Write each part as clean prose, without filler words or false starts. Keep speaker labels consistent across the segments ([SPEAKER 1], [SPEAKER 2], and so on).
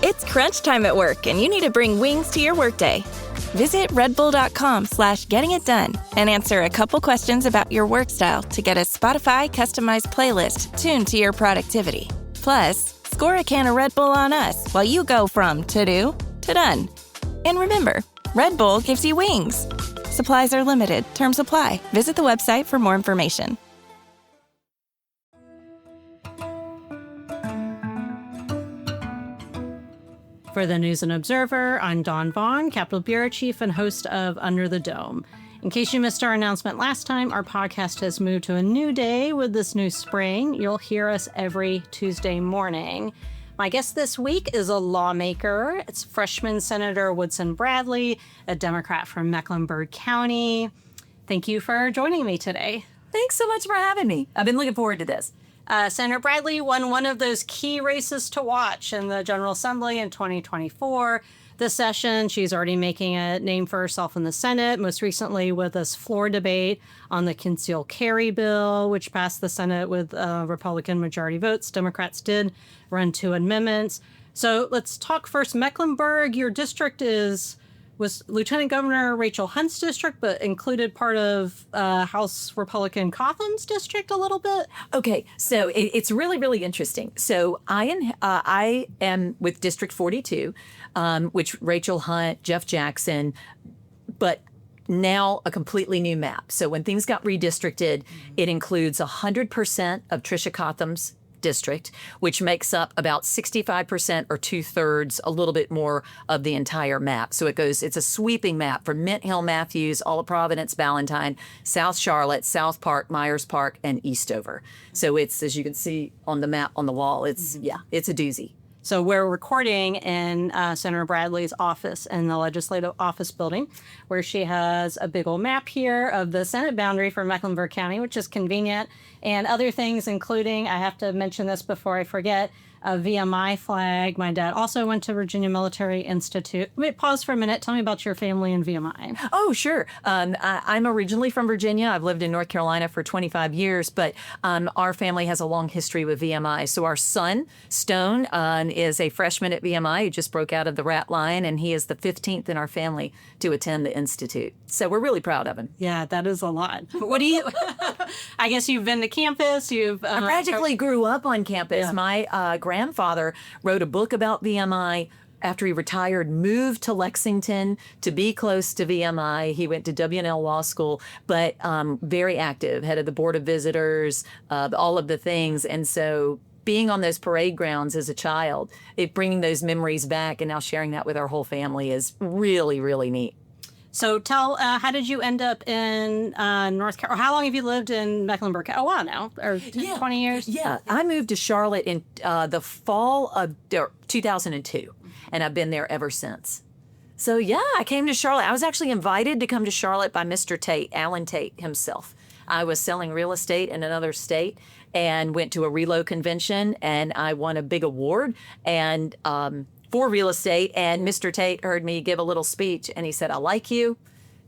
[SPEAKER 1] It's crunch time at work and you need to bring wings to your workday. Visit redbull.com/gettingitdone and answer a couple questions about your work style to get a Spotify customized playlist tuned to your productivity. Plus, score a can of Red Bull on us while you go from to-do to done. And remember, Red Bull gives you wings. Supplies are limited. Terms apply. Visit the website for more information.
[SPEAKER 2] For the News and Observer, I'm Dawn Vaughn, Capitol Bureau Chief and host of Under the Dome. In case you missed our announcement last time, our podcast has moved to a new day with this new spring. You'll hear us every Tuesday morning. My guest this week is a lawmaker. It's freshman Senator Woodson Bradley, a Democrat from Mecklenburg County. Thank you for joining me today.
[SPEAKER 3] Thanks so much for having me. I've been looking forward to this.
[SPEAKER 2] Senator Bradley won one of those key races to watch in the General Assembly in 2024. This session, she's already making a name for herself in the Senate, most recently with this floor debate on the concealed carry bill, which passed the Senate with Republican majority votes. Democrats did run 2 amendments. So let's talk first. Mecklenburg, your district was Lieutenant Governor Rachel Hunt's district, but included part of House Republican Cotham's district a little bit.
[SPEAKER 3] Okay, so it's really, really interesting. So I am with District 42, which Rachel Hunt, Jeff Jackson, but now a completely new map. So when things got redistricted, it includes 100% of Tricia Cotham's district, which makes up about 65% or 2/3, a little bit more of the entire map. So it's a sweeping map from Mint Hill, Matthews, all of Providence, Ballantyne, South Charlotte, South Park, Myers Park, and Eastover. So it's, as you can see on the map on the wall, it's a doozy.
[SPEAKER 2] So we're recording in Senator Bradley's office in the Legislative Office Building, where she has a big old map here of the Senate boundary for Mecklenburg County, which is convenient, and other things, including, I have to mention this before I forget, a VMI flag. My dad also went to Virginia Military Institute. Wait, pause for a minute. Tell me about your family and VMI.
[SPEAKER 3] Oh, sure. I'm originally from Virginia. I've lived in North Carolina for 25 years, but our family has a long history with VMI. So our son, Stone, is a freshman at VMI who just broke out of the rat line, and he is the 15th in our family to attend the Institute. So we're really proud of him.
[SPEAKER 2] Yeah, that is a lot. What do you, I guess you've been to campus. I
[SPEAKER 3] practically grew up on campus. Yeah. My grandfather wrote a book about VMI. After he retired, moved to Lexington to be close to VMI. He went to W&L Law School, but very active, head of the Board of Visitors, all of the things. And so being on those parade grounds as a child, bringing those memories back and now sharing that with our whole family is really, really neat.
[SPEAKER 2] So how did you end up in North Carolina? How long have you lived in Mecklenburg? A while now, or 20 years?
[SPEAKER 3] Yeah, I moved to Charlotte in the fall of 2002, and I've been there ever since. So yeah, I came to Charlotte. I was actually invited to come to Charlotte by Mr. Tate, Alan Tate himself. I was selling real estate in another state and went to a Relo convention, and I won a big award and for real estate, and Mr. Tate heard me give a little speech, and he said, "I like you.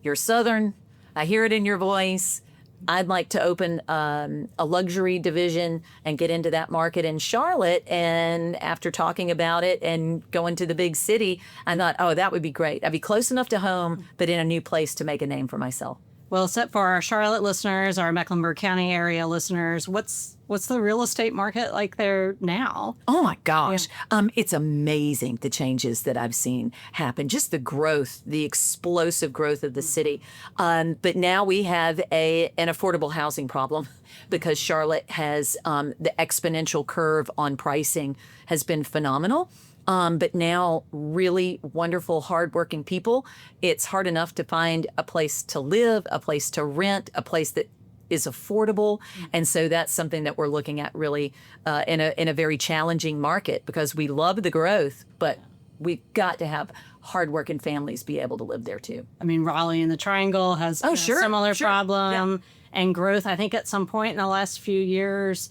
[SPEAKER 3] You're Southern. I hear it in your voice. I'd like to open a luxury division and get into that market in Charlotte." And after talking about it and going to the big city, I thought, oh, that would be great. I'd be close enough to home, but in a new place to make a name for myself.
[SPEAKER 2] Well, except for our Charlotte listeners, our Mecklenburg County area listeners, what's the real estate market like there now?
[SPEAKER 3] Oh my gosh. Yeah. It's amazing the changes that I've seen happen. Just the growth, the explosive growth of the city. But now we have an affordable housing problem because Charlotte has the exponential curve on pricing has been phenomenal. But now really wonderful, hardworking people. It's hard enough to find a place to live, a place to rent, a place that is affordable. And so that's something that we're looking at really in a very challenging market because we love the growth, but we've got to have hardworking families be able to live there too.
[SPEAKER 2] I mean, Raleigh and the Triangle has a similar problem. Yeah. And growth, I think at some point in the last few years,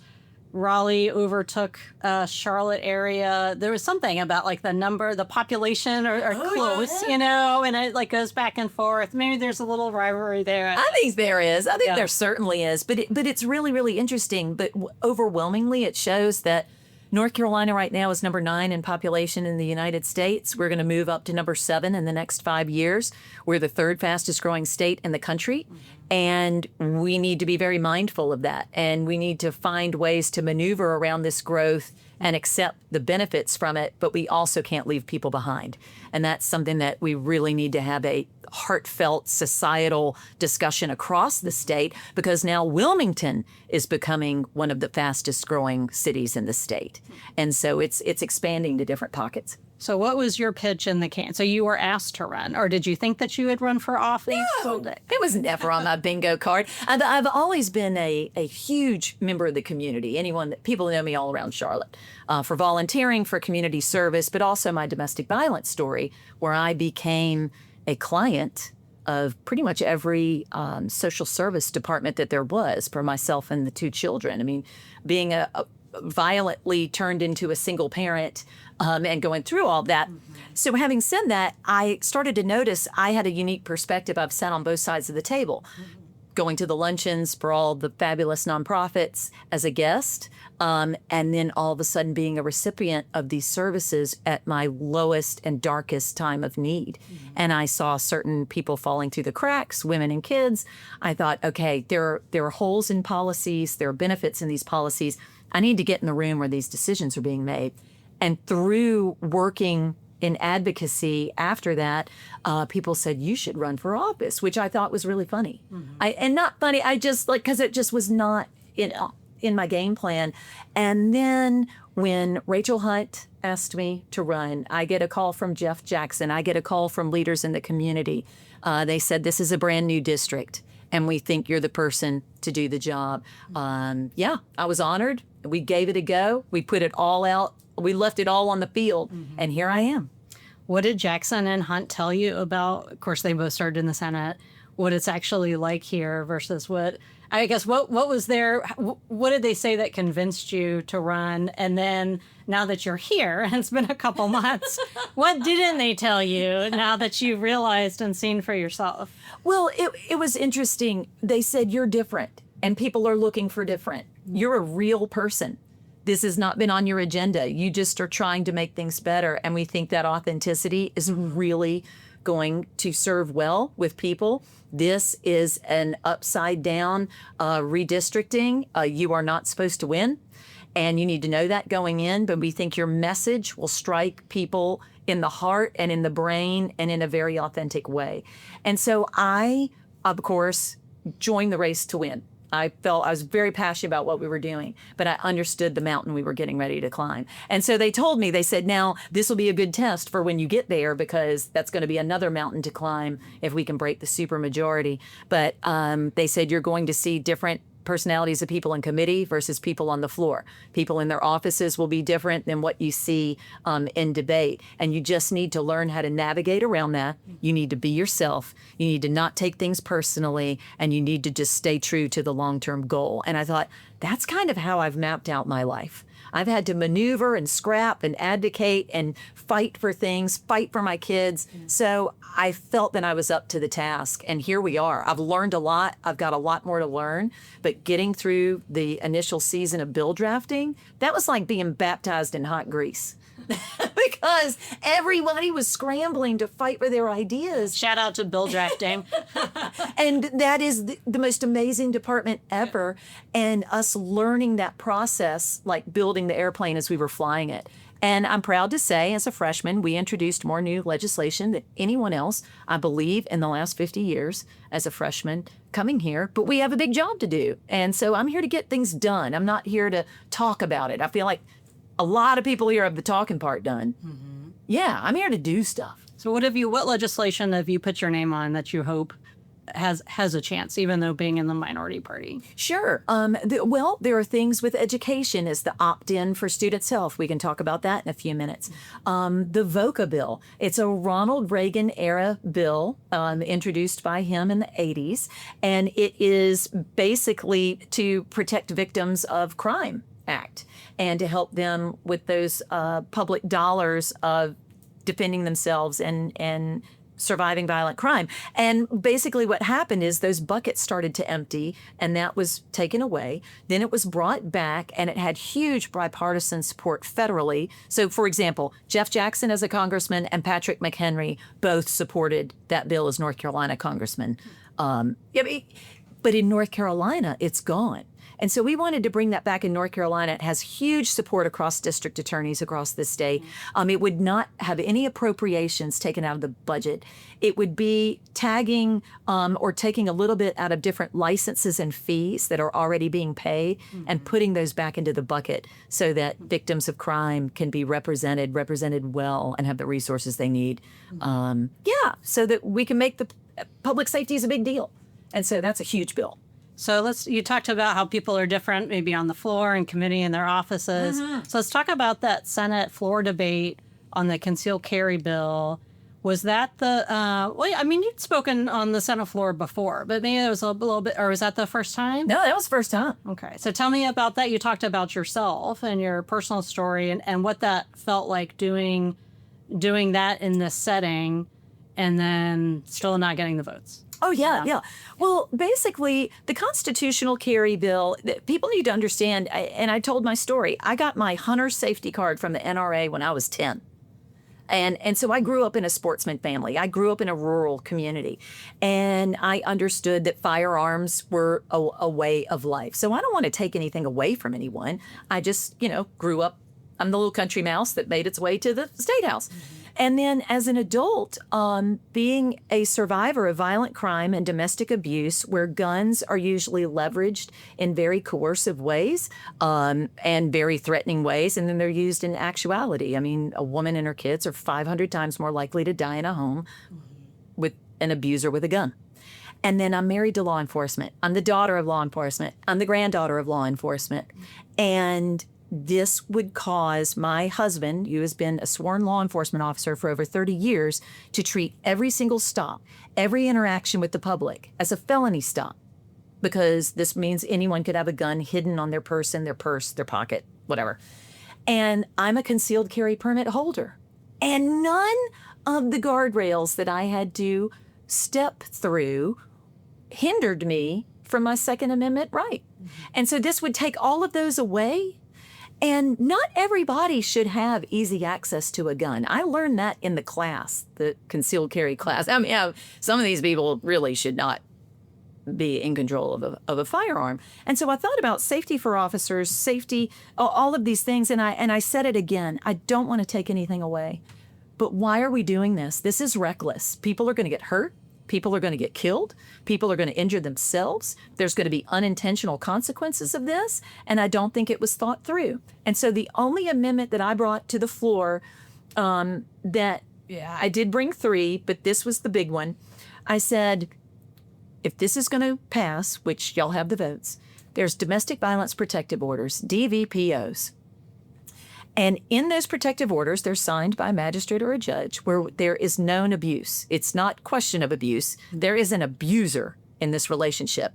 [SPEAKER 2] Raleigh overtook Charlotte area. There was something about like the population are close, you know, and it like goes back and forth. Maybe there's a little rivalry there.
[SPEAKER 3] I think there is. I think there certainly is. But it's really, really interesting. But overwhelmingly, it shows that North Carolina right now is number 9 in population in the United States. We're going to move up to number 7 in the next 5 years. We're the 3rd fastest growing state in the country. And we need to be very mindful of that. And we need to find ways to maneuver around this growth and accept the benefits from it, but we also can't leave people behind. And that's something that we really need to have a heartfelt societal discussion across the state, because now Wilmington is becoming one of the fastest growing cities in the state. And so it's expanding to different pockets.
[SPEAKER 2] So what was your pitch in the can? So you were asked to run, or did you think that you would run for office?
[SPEAKER 3] No, it was never on my bingo card. I've always been a huge member of the community. People know me all around Charlotte for volunteering, for community service, but also my domestic violence story, where I became a client of pretty much every social service department that there was for myself and the 2 children. I mean, being a violently turned into a single parent and going through all that. So having said that, I started to notice I had a unique perspective. I've sat on both sides of the table, going to the luncheons for all the fabulous nonprofits as a guest, and then all of a sudden being a recipient of these services at my lowest and darkest time of need. And I saw certain people falling through the cracks, women and kids. I thought, okay, there are holes in policies, there are benefits in these policies. I need to get in the room where these decisions are being made. And through working in advocacy after that, people said, you should run for office, which I thought was really funny. And not funny, I just because it just was not in my game plan. And then when Rachel Hunt asked me to run, I get a call from Jeff Jackson. I get a call from leaders in the community. They said, this is a brand new district, and we think you're the person to do the job. Yeah, I was honored. We gave it a go. We put it all out. We left it all on the field, and here I am.
[SPEAKER 2] What did Jackson and Hunt tell you about, of course, they both served in the Senate, what it's actually like here versus what was there, what did they say that convinced you to run? And then now that you're here, and it's been a couple months, what didn't they tell you now that you've realized and seen for yourself?
[SPEAKER 3] Well, it was interesting. They said, you're different, and people are looking for different. You're a real person. This has not been on your agenda. You just are trying to make things better. And we think that authenticity is really going to serve well with people. This is an upside down redistricting. You are not supposed to win. And you need to know that going in. But we think your message will strike people in the heart and in the brain and in a very authentic way. And so I, of course, joined the race to win. I felt I was very passionate about what we were doing, but I understood the mountain we were getting ready to climb. And so they told me, they said, now this will be a good test for when you get there, because that's going to be another mountain to climb if we can break the supermajority. But they said, you're going to see different personalities of people in committee versus people on the floor. People in their offices will be different than what you see in debate. And you just need to learn how to navigate around that. You need to be yourself. You need to not take things personally, and you need to just stay true to the long-term goal. And I thought, that's kind of how I've mapped out my life. I've had to maneuver and scrap and advocate and fight for things, fight for my kids. So I felt that I was up to the task, and here we are. I've learned a lot. I've got a lot more to learn, but getting through the initial season of bill drafting, that was like being baptized in hot grease. Because everybody was scrambling to fight for their ideas.
[SPEAKER 2] Shout out to bill drafting.
[SPEAKER 3] And that is the most amazing department ever. And us learning that process, like building the airplane as we were flying it. And I'm proud to say, as a freshman, we introduced more new legislation than anyone else, I believe, in the last 50 years as a freshman coming here. But we have a big job to do. And so I'm here to get things done. I'm not here to talk about it. I feel like a lot of people here have the talking part done. Yeah, I'm here to do stuff.
[SPEAKER 2] So what legislation have you put your name on that you hope has a chance, even though being in the minority party?
[SPEAKER 3] Sure. There are things with education as the opt-in for students' health. We can talk about that in a few minutes. The VOCA bill. It's a Ronald Reagan era bill introduced by him in the 80s. And it is basically to protect victims of crime act and to help them with those public dollars of defending themselves and surviving violent crime. And basically what happened is those buckets started to empty, and that was taken away. Then it was brought back, and it had huge bipartisan support federally. So, for example, Jeff Jackson as a congressman and Patrick McHenry both supported that bill as North Carolina congressman. But in North Carolina, it's gone. And so we wanted to bring that back in North Carolina. It has huge support across district attorneys across the state. It would not have any appropriations taken out of the budget. It would be tagging or taking a little bit out of different licenses and fees that are already being paid and putting those back into the bucket so that victims of crime can be represented well, and have the resources they need. So that we can make the public safety is a big deal. And so that's a huge bill.
[SPEAKER 2] So you talked about how people are different, maybe on the floor and committee in their offices. So let's talk about that Senate floor debate on the concealed carry bill. Was that you'd spoken on the Senate floor before, but maybe it was a little bit, or was that the first time?
[SPEAKER 3] No, that was the first time.
[SPEAKER 2] Okay. So tell me about that. You talked about yourself and your personal story and what that felt like doing that in this setting and then still not getting the votes.
[SPEAKER 3] Oh, yeah. Well, basically, the constitutional carry bill, people need to understand, and I told my story. I got my hunter safety card from the NRA when I was 10. And so I grew up in a sportsman family. I grew up in a rural community. And I understood that firearms were a way of life. So I don't want to take anything away from anyone. I just, grew up. I'm the little country mouse that made its way to the State House. And then as an adult, being a survivor of violent crime and domestic abuse, where guns are usually leveraged in very coercive ways and very threatening ways, and then they're used in actuality. I mean, a woman and her kids are 500 times more likely to die in a home with an abuser with a gun. And then I'm married to law enforcement. I'm the daughter of law enforcement. I'm the granddaughter of law enforcement. And this would cause my husband, who has been a sworn law enforcement officer for over 30 years, to treat every single stop, every interaction with the public as a felony stop, because this means anyone could have a gun hidden on their person, their purse, their pocket, whatever. And I'm a concealed carry permit holder. And none of the guardrails that I had to step through hindered me from my Second Amendment right. And so this would take all of those away. And not everybody should have easy access to a gun. I learned that in the class, the concealed carry class. I mean, some of these people really should not be in control of a firearm. And so I thought about safety for officers, safety, all of these things. And I said it again, I don't want to take anything away. But why are we doing this? This is reckless. People are going to get hurt. People are going to get killed. People are going to injure themselves. There's going to be unintentional consequences of this. And I don't think it was thought through. And so the only amendment that I brought to the floor I did bring 3, but this was the big one. I said, if this is going to pass, which y'all have the votes, there's domestic violence protective orders, DVPOs. And in those protective orders, they're signed by a magistrate or a judge where there is known abuse. It's not question of abuse. There is an abuser in this relationship.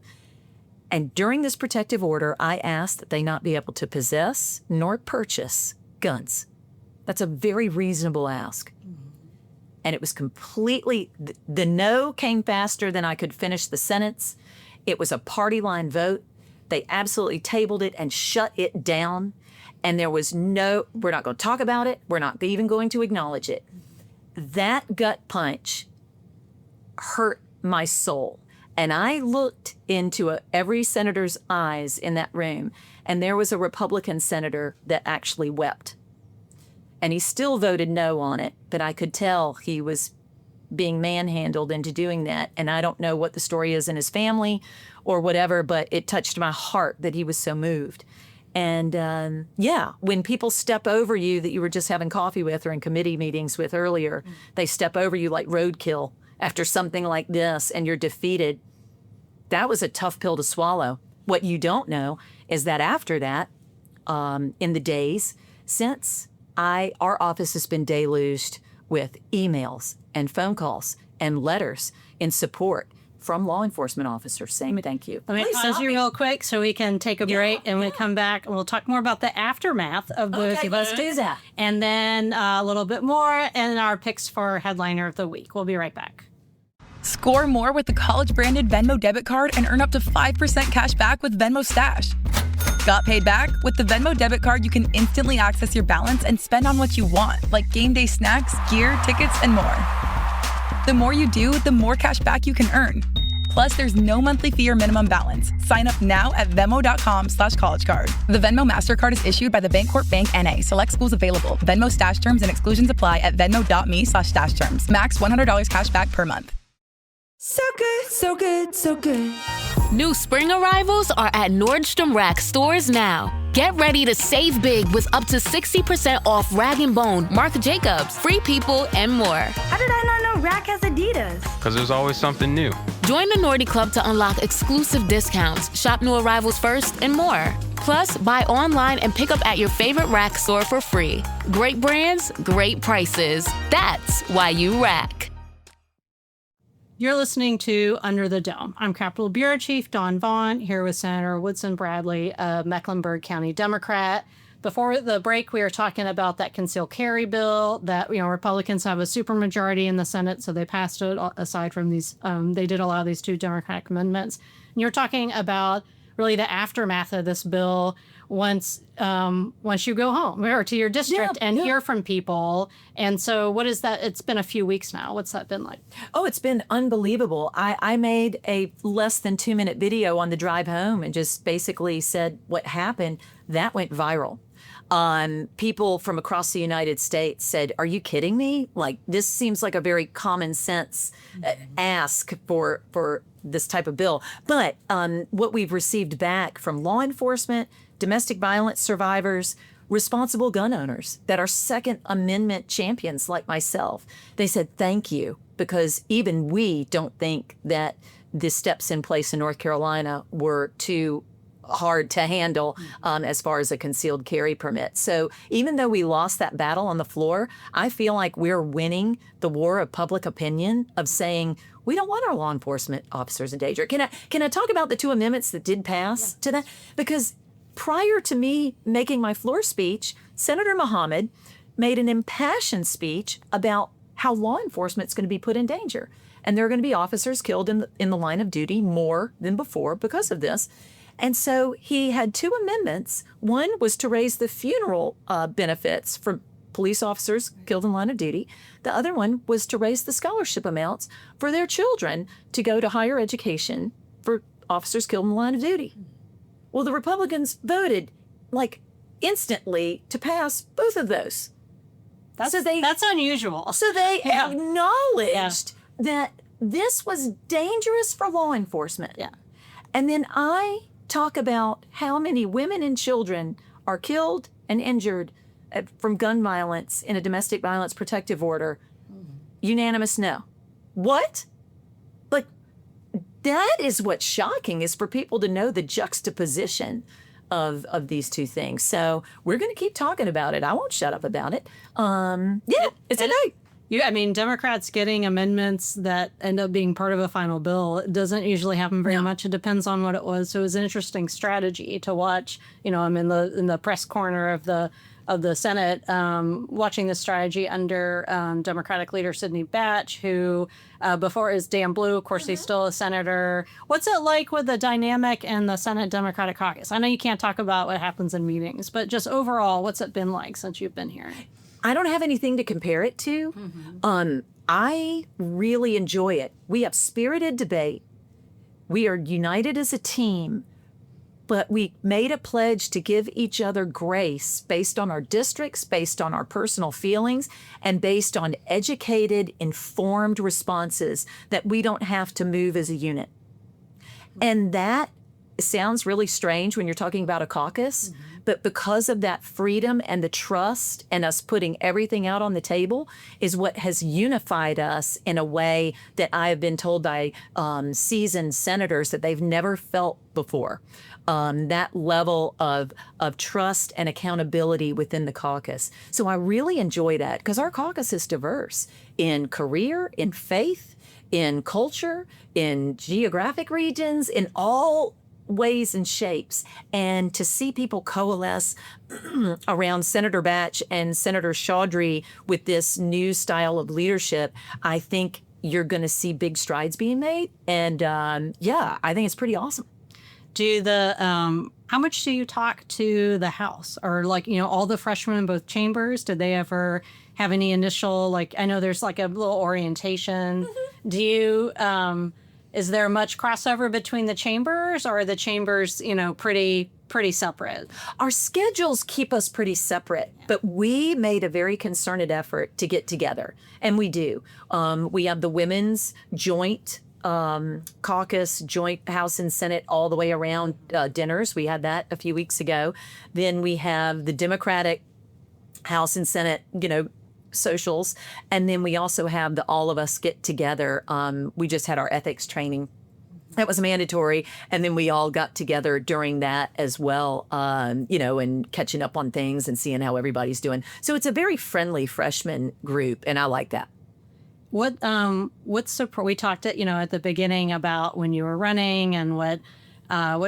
[SPEAKER 3] And during this protective order, I asked that they not be able to possess nor purchase guns. That's a very reasonable ask. And it was completely, the no came faster than I could finish the sentence. It was a party line vote. They absolutely tabled it and shut it down. And there was we're not going to talk about it. We're not even going to acknowledge it. That gut punch hurt my soul. And I looked into every senator's eyes in that room, and there was a Republican senator that actually wept. And he still voted no on it, but I could tell he was being manhandled into doing that. And I don't know what the story is in his family or whatever, but it touched my heart that he was so moved. And when people step over you that you were just having coffee with or in committee meetings with earlier, they step over you like roadkill after something like this and you're defeated. That was a tough pill to swallow. What you don't know is that after that, in the days since, our office has been deluged with emails and phone calls and letters in support. from law enforcement officers saying thank you.
[SPEAKER 2] Let me pause you real quick so we can take a break, and we come back and we'll talk more about the aftermath of both of us.
[SPEAKER 3] Let's do that.
[SPEAKER 2] And then a little bit more and our picks for headliner of the week. We'll be right back.
[SPEAKER 4] Score more with the college-branded Venmo debit card and earn up to 5% cash back with Venmo Stash. Got paid back? With the Venmo debit card, you can instantly access your balance and spend on what you want, like game day snacks, gear, tickets, and more. The more you do, the more cash back you can earn. Plus, there's no monthly fee or minimum balance. Sign up now at Venmo.com/collegecard. The Venmo MasterCard is issued by the Bancorp Bank N.A. Select schools available. Venmo Stash terms and exclusions apply at venmo.me/stash terms. Max $100 cash back per month.
[SPEAKER 5] So good, so good, so good.
[SPEAKER 6] New spring arrivals are at Nordstrom Rack stores now. Get ready to save big with up to 60% off Rag & Bone, Marc Jacobs, Free People, and more.
[SPEAKER 5] How did I not know Rack has Adidas?
[SPEAKER 7] Because there's always something new.
[SPEAKER 6] Join the Nordy Club to unlock exclusive discounts, shop new arrivals first, and more. Plus, buy online and pick up at your favorite Rack store for free. Great brands, great prices. That's why you Rack.
[SPEAKER 2] You're listening to Under the Dome. I'm Capitol Bureau Chief Dawn Vaughn, here with Senator Woodson Bradley, a Mecklenburg County Democrat. Before the break, we were talking about that concealed carry bill that, Republicans have a supermajority in the Senate, so they passed it aside from these. They did allow these two Democratic amendments. And you were talking about really the aftermath of this bill once you go home or to your district and hear from people. And so what is that? It's been a few weeks now. What's that been like?
[SPEAKER 3] Oh, it's been unbelievable. I made a less than 2-minute video on the drive home and just basically said what happened. That went viral. People from across the United States said, "Are you kidding me? Like, this seems like a very common sense ask for this type of bill." But what we've received back from law enforcement, domestic violence survivors, responsible gun owners that are Second Amendment champions like myself, they said thank you, because even we don't think that the steps in place in North Carolina were too hard to handle as far as a concealed carry permit. So even though we lost that battle on the floor, I feel like we're winning the war of public opinion of saying we don't want our law enforcement officers in danger. Can I talk about the two amendments that did pass to that? Because prior to me making my floor speech, Senator Muhammad made an impassioned speech about how law enforcement is going to be put in danger. And there are going to be officers killed in the line of duty more than before because of this. And so he had two amendments. One was to raise the funeral benefits for police officers killed in line of duty. The other one was to raise the scholarship amounts for their children to go to higher education for officers killed in the line of duty. Well, the Republicans voted like instantly to pass both of those.
[SPEAKER 2] That's unusual.
[SPEAKER 3] So they acknowledged that this was dangerous for law enforcement.
[SPEAKER 2] Yeah.
[SPEAKER 3] And then I talk about how many women and children are killed and injured from gun violence in a domestic violence protective order. Unanimous no. What? Like, that is what's shocking, is for people to know the juxtaposition of these two things. So we're going to keep talking about it. I won't shut up about it. It's a day.
[SPEAKER 2] Democrats getting amendments that end up being part of a final bill, it doesn't usually happen very much. It depends on what it was. So it was an interesting strategy to watch. I'm in the press corner of the Senate, watching this strategy under Democratic leader Sidney Batch, who before is Dan Blue. Of course, he's still a senator. What's it like with the dynamic in the Senate Democratic caucus? I know you can't talk about what happens in meetings, but just overall, what's it been like since you've been here?
[SPEAKER 3] I don't have anything to compare it to. I really enjoy it. We have spirited debate. We are united as a team, but we made a pledge to give each other grace based on our districts, based on our personal feelings, and based on educated, informed responses that we don't have to move as a unit. And that sounds really strange when you're talking about a caucus, But because of that freedom and the trust and us putting everything out on the table is what has unified us in a way that I have been told by seasoned senators that they've never felt before. That level of trust and accountability within the caucus. So I really enjoy that because our caucus is diverse in career, in faith, in culture, in geographic regions, in all ways and shapes. And to see people coalesce around Senator Batch and Senator Chaudhry with this new style of leadership, I think you're going to see big strides being made. And I think it's pretty awesome.
[SPEAKER 2] How much do you talk to the House or all the freshmen in both chambers? Did they ever have any initial, I know there's a little orientation. Mm-hmm. Do you, is there much crossover between the chambers or are the chambers, pretty separate?
[SPEAKER 3] Our schedules keep us pretty separate, but we made a very concerted effort to get together, and we do. We have the women's joint caucus, joint House and Senate all the way around dinners. We had that a few weeks ago. Then we have the Democratic House and Senate, socials. And then we also have the all of us get together. We just had our ethics training. That was mandatory. And then we all got together during that as well, and catching up on things and seeing how everybody's doing. So it's a very friendly freshman group, and I like that.
[SPEAKER 2] We talked at the beginning about when you were running and what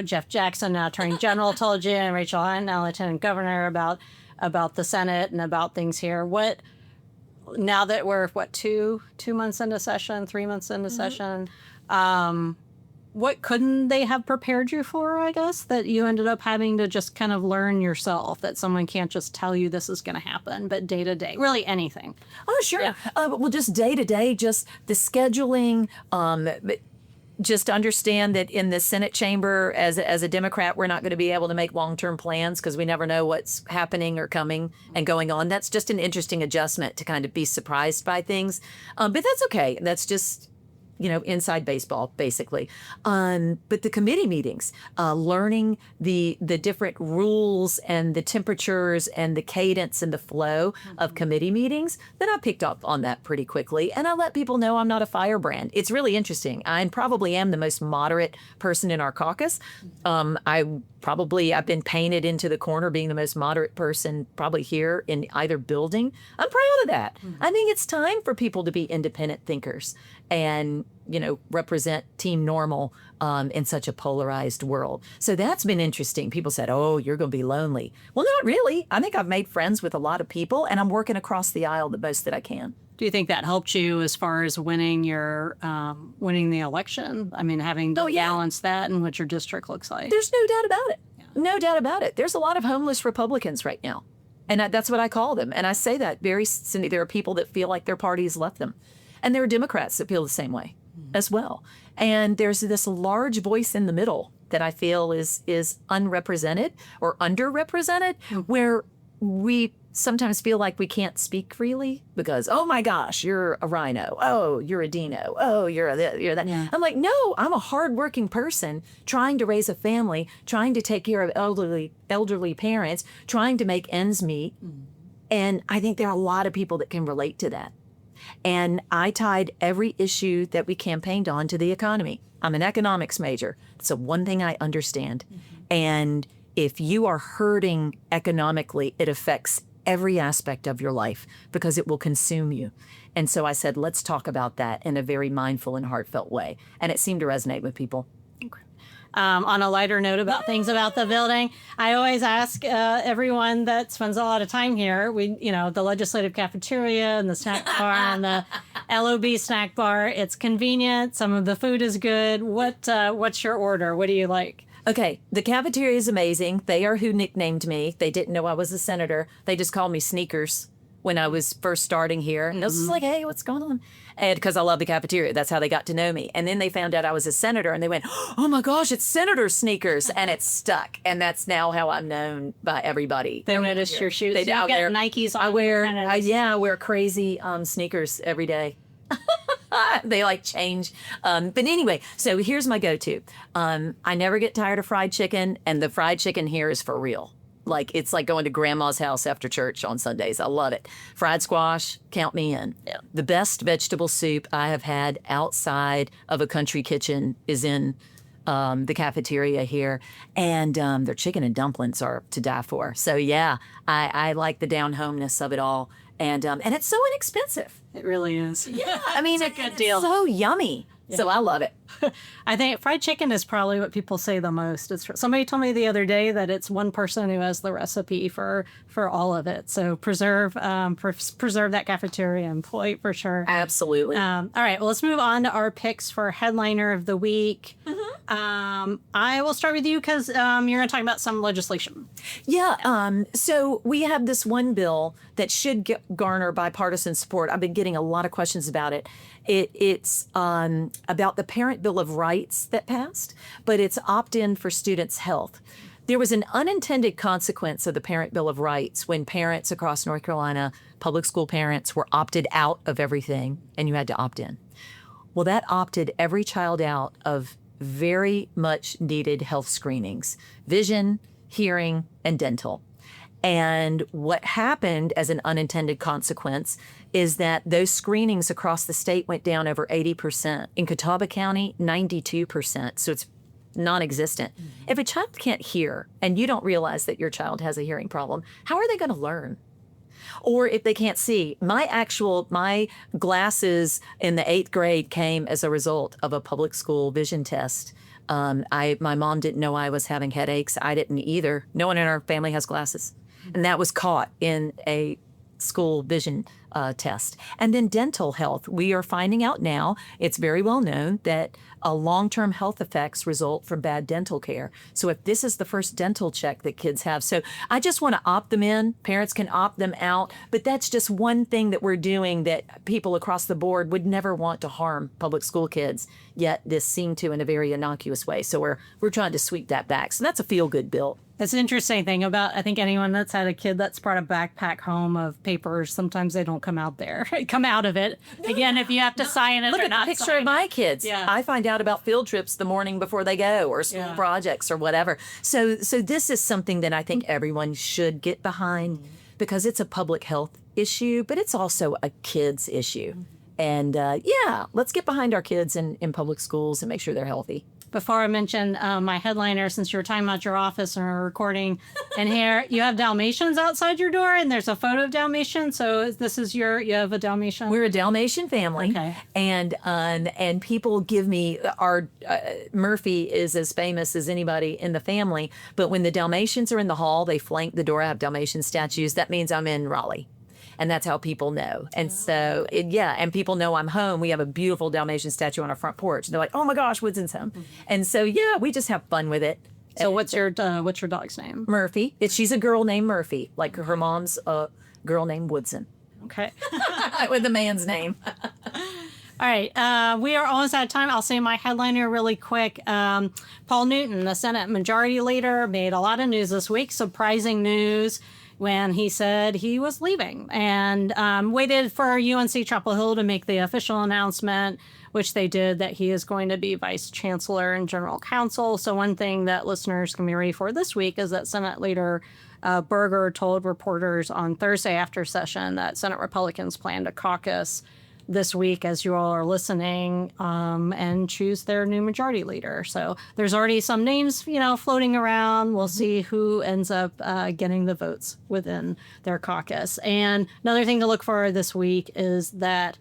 [SPEAKER 2] Jeff Jackson, now Attorney General, told you, and Rachel Hunt, now Lieutenant Governor, about the Senate and about things here. Now that we're 2 months into session, 3 months into session, what couldn't they have prepared you for, I guess, that you ended up having to just kind of learn yourself, that someone can't just tell you this is going to happen, but day to day, really anything?
[SPEAKER 3] Oh, sure. Yeah. Well, just day to day, just the scheduling, just understand that in the Senate chamber, as a Democrat, we're not going to be able to make long-term plans because we never know what's happening or coming and going on. That's just an interesting adjustment to kind of be surprised by things. But that's okay. That's just inside baseball, basically. But the committee meetings, learning the different rules and the temperatures and the cadence and the flow of committee meetings, then I picked up on that pretty quickly. And I let people know I'm not a firebrand. It's really interesting. I probably am the most moderate person in our caucus. I've been painted into the corner being the most moderate person probably here in either building. I'm proud of that. Mm-hmm. I think it's time for people to be independent thinkers and, represent Team Normal in such a polarized world. So that's been interesting. People said, oh, you're going to be lonely. Well, not really. I think I've made friends with a lot of people, and I'm working across the aisle the most that I can.
[SPEAKER 2] Do you think that helped you as far as winning the election? I mean, having to balance that and what your district looks like.
[SPEAKER 3] There's no doubt about it. Yeah. No doubt about it. There's a lot of homeless Republicans right now. And that's what I call them. And I say that Cindy, there are people that feel like their party has left them. And there are Democrats that feel the same way as well. And there's this large voice in the middle that I feel is unrepresented or underrepresented, where we sometimes feel like we can't speak freely because, oh my gosh, you're a rhino. Oh, you're a Dino. Oh, you're that. Yeah. I'm like, no, I'm a hardworking person trying to raise a family, trying to take care of elderly parents, trying to make ends meet. And I think there are a lot of people that can relate to that. And I tied every issue that we campaigned on to the economy. I'm an economics major. It's the one thing I understand. And if you are hurting economically, it affects every aspect of your life because it will consume you. And so I said, let's talk about that in a very mindful and heartfelt way. And it seemed to resonate with people.
[SPEAKER 2] On a lighter note about things about the building, I always ask everyone that spends a lot of time here, the legislative cafeteria and the snack bar and the LOB snack bar, it's convenient. Some of the food is good. What's your order? What do you like?
[SPEAKER 3] Okay, the cafeteria is amazing. They are who nicknamed me. They didn't know I was a senator. They just called me Sneakers when I was first starting here. And I was just like, hey, what's going on? And because I love the cafeteria, that's how they got to know me. And then they found out I was a senator and they went, oh my gosh, it's Senator Sneakers. And it's stuck. And that's now how I'm known by everybody.
[SPEAKER 2] They noticed your shoes. You get Nikes on.
[SPEAKER 3] I wear crazy sneakers every day. They change. But anyway, so here's my go-to. I never get tired of fried chicken, and the fried chicken here is for real. Like, it's like going to grandma's house after church on Sundays. I love it. Fried squash, count me in. Yeah. The best vegetable soup I have had outside of a country kitchen is in the cafeteria here. And their chicken and dumplings are to die for. So, yeah, I like the down-homeness of it all. And it's so inexpensive.
[SPEAKER 2] It really is.
[SPEAKER 3] Yeah, I mean,
[SPEAKER 2] it's a good deal.
[SPEAKER 3] So yummy. Yeah. So I love it.
[SPEAKER 2] I think fried chicken is probably what people say the most. Somebody told me the other day that it's one person who has the recipe for all of it. So preserve that cafeteria employee for sure.
[SPEAKER 3] Absolutely.
[SPEAKER 2] All right. Well, let's move on to our picks for headliner of the week. Mm-hmm. I will start with you because you're going to talk about some legislation.
[SPEAKER 3] Yeah. So we have this one bill that should garner bipartisan support. I've been getting a lot of questions about it. It's about the Parent Bill of Rights that passed, but it's opt-in for students' health. There was an unintended consequence of the Parent Bill of Rights when parents across North Carolina, public school parents, were opted out of everything, and you had to opt in. Well, that opted every child out of very much needed health screenings, vision, hearing, and dental. And what happened as an unintended consequence is that those screenings across the state went down over 80%. In Catawba County, 92%. So it's non-existent. Mm-hmm. If a child can't hear and you don't realize that your child has a hearing problem, how are they going to learn? Or if they can't see, my glasses in the 8th grade came as a result of a public school vision test. My mom didn't know I was having headaches. I didn't either. No one in our family has glasses. And that was caught in a school vision test. And then dental health. We are finding out now, it's very well known that long-term health effects result from bad dental care. So if this is the first dental check that kids have. So I just want to opt them in. Parents can opt them out. But that's just one thing that we're doing that people across the board would never want to harm public school kids. Yet this seemed to in a very innocuous way. So we're trying to sweep that back. So that's a feel-good bill.
[SPEAKER 2] That's an interesting thing about, I think anyone that's had a kid that's brought a backpack home of papers, sometimes they don't come out of it. Again, if you have to sign it
[SPEAKER 3] Look
[SPEAKER 2] or
[SPEAKER 3] at
[SPEAKER 2] not.
[SPEAKER 3] the picture of my kids.
[SPEAKER 2] Yeah.
[SPEAKER 3] I find out about field trips the morning before they go or school projects or whatever. So this is something that I think everyone should get behind because it's a public health issue, but it's also a kids issue. And let's get behind our kids in public schools and make sure they're healthy.
[SPEAKER 2] Before I mention my headliner, since you were talking about your office and we're recording, and here you have Dalmatians outside your door, and there's a photo of Dalmatian. So this is you have a Dalmatian?
[SPEAKER 3] We're a Dalmatian family.
[SPEAKER 2] Okay.
[SPEAKER 3] And people give me, our Murphy is as famous as anybody in the family, but when the Dalmatians are in the hall, they flank the door. I have Dalmatian statues. That means I'm in Raleigh. And that's how people know. And so, and people know I'm home. We have a beautiful Dalmatian statue on our front porch. They're like, oh my gosh, Woodson's home. Mm-hmm. And so, we just have fun with it.
[SPEAKER 2] So what's your dog's name?
[SPEAKER 3] Murphy. She's a girl named Murphy. Like her mom's a girl named Woodson.
[SPEAKER 2] Okay.
[SPEAKER 3] With the man's name.
[SPEAKER 2] All right. We are almost out of time. I'll say my headliner really quick. Paul Newton, the Senate Majority Leader, made a lot of news this week. Surprising news when he said he was leaving and waited for UNC Chapel Hill to make the official announcement, which they did, that he is going to be Vice Chancellor and General Counsel. So one thing that listeners can be ready for this week is that Senate Leader Berger told reporters on Thursday after session that Senate Republicans plan to caucus this week as you all are listening and choose their new majority leader. So there's already some names, floating around. We'll see who ends up getting the votes within their caucus. And another thing to look for this week is that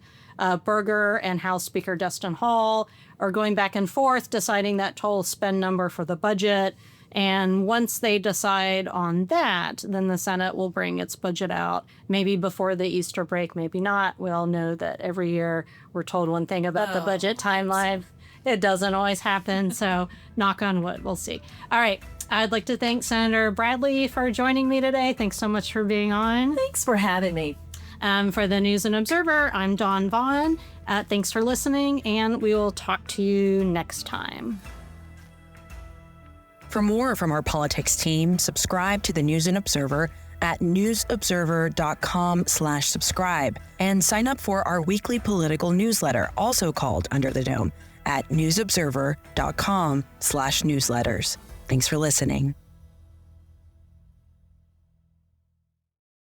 [SPEAKER 2] Berger and House Speaker Destin Hall are going back and forth deciding that total spend number for the budget. And once they decide on that, then the Senate will bring its budget out, maybe before the Easter break, maybe not. We all know that every year we're told one thing about the budget timeline. It doesn't always happen, so knock on wood, we'll see. All right, I'd like to thank Senator Bradley for joining me today. Thanks so much for being on.
[SPEAKER 3] Thanks for having me.
[SPEAKER 2] For the News and Observer, I'm Dawn Vaughn. Thanks for listening, and we will talk to you next time.
[SPEAKER 7] For more from our politics team, subscribe to the News and Observer at newsobserver.com/subscribe and sign up for our weekly political newsletter, also called Under the Dome, at newsobserver.com/newsletters. Thanks for listening.